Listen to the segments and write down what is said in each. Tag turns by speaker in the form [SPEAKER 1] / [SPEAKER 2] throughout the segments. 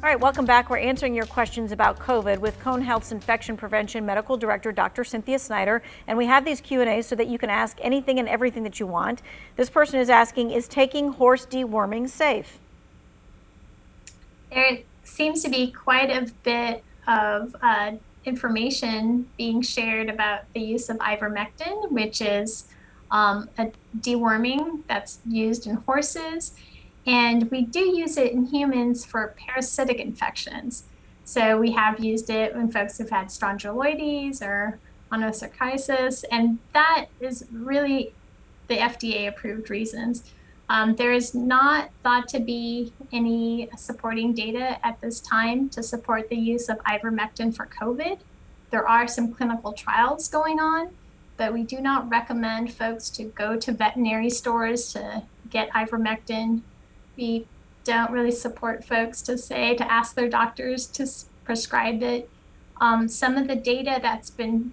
[SPEAKER 1] All right, welcome back. We're answering your questions about COVID with Cone Health's Infection Prevention Medical Director, Dr. Cynthia Snyder. And we have these Q&As so that you can ask anything and everything that you want. This person is asking, is taking horse deworming safe?
[SPEAKER 2] There seems to be quite a bit of information being shared about the use of ivermectin, which is a deworming that's used in horses. And we do use it in humans for parasitic infections. So we have used it when folks have had strongyloides or monocerciasis, and that is really the FDA approved reasons. There is not thought to be any supporting data at this time to support the use of ivermectin for COVID. There are some clinical trials going on, but we do not recommend folks to go to veterinary stores to get ivermectin. We don't really support folks to ask their doctors to prescribe it. Some of the data that's been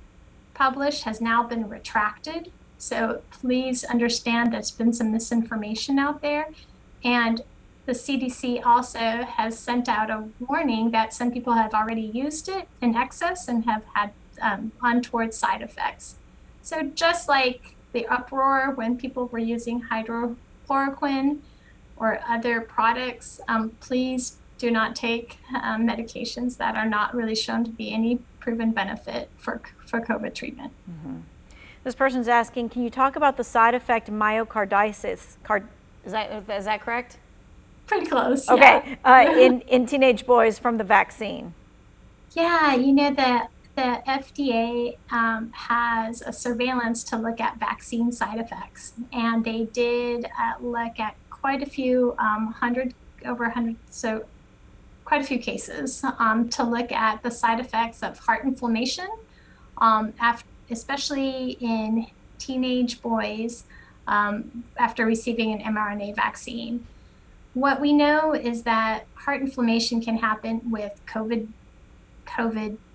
[SPEAKER 2] published has now been retracted. So please understand there's been some misinformation out there. And the CDC also has sent out a warning that some people have already used it in excess and have had untoward side effects. So just like the uproar when people were using hydrochloroquine or other products, please do not take medications that are not really shown to be any proven benefit for COVID treatment.
[SPEAKER 1] Mm-hmm. This person's asking, can you talk about the side effect myocarditis? Is that correct?
[SPEAKER 2] Pretty close.
[SPEAKER 1] Okay,
[SPEAKER 2] yeah.
[SPEAKER 1] in teenage boys from the vaccine.
[SPEAKER 2] Yeah, you know, the FDA has a surveillance to look at vaccine side effects, and they did look at quite a few, quite a few cases to look at the side effects of heart inflammation, especially in teenage boys after receiving an mRNA vaccine. What we know is that heart inflammation can happen with COVID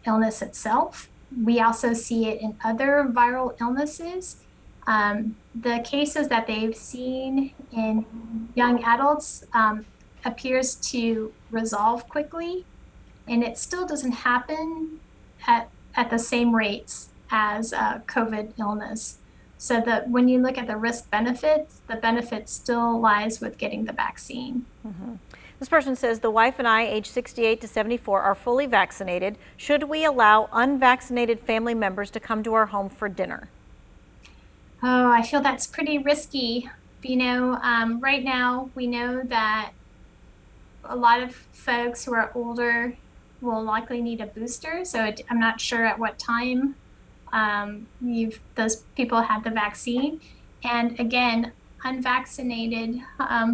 [SPEAKER 2] illness itself. We also see it in other viral illnesses. The cases that they've seen in young adults appears to resolve quickly, and it still doesn't happen at the same rates as COVID illness. So that when you look at the risk benefits, the benefit still lies with getting the vaccine.
[SPEAKER 1] Mm-hmm. This person says, the wife and I, age 68 to 74, are fully vaccinated. Should we allow unvaccinated family members to come to our home for dinner?
[SPEAKER 2] Oh, I feel that's pretty risky. You know, right now we know that a lot of folks who are older will likely need a booster. So I'm not sure at what time those people had the vaccine. And again, unvaccinated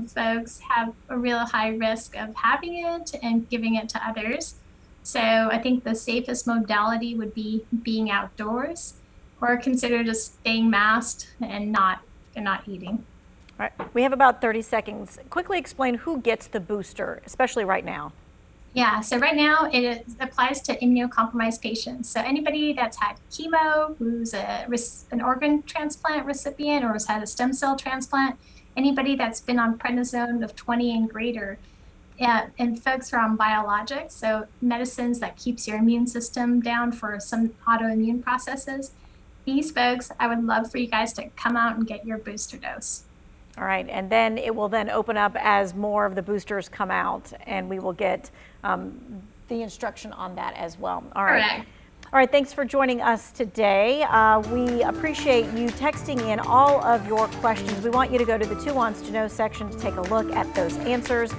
[SPEAKER 2] folks have a real high risk of having it and giving it to others. So I think the safest modality would be being outdoors, or consider just staying masked and not eating.
[SPEAKER 1] All right, we have about 30 seconds. Quickly explain who gets the booster, especially right now.
[SPEAKER 2] Yeah, so right now it applies to immunocompromised patients. So anybody that's had chemo, who's an organ transplant recipient or has had a stem cell transplant, anybody that's been on prednisone of 20 and greater, and folks who are on biologics, so medicines that keeps your immune system down for some autoimmune processes. These folks, I would love for you guys to come out and get your booster dose.
[SPEAKER 1] All right, and then it will then open up as more of the boosters come out, and we will get the instruction on that as well. All right.
[SPEAKER 2] Correct.
[SPEAKER 1] All right, thanks for joining us today. We appreciate you texting in all of your questions. We want you to go to the Two Wants to Know section to take a look at those answers.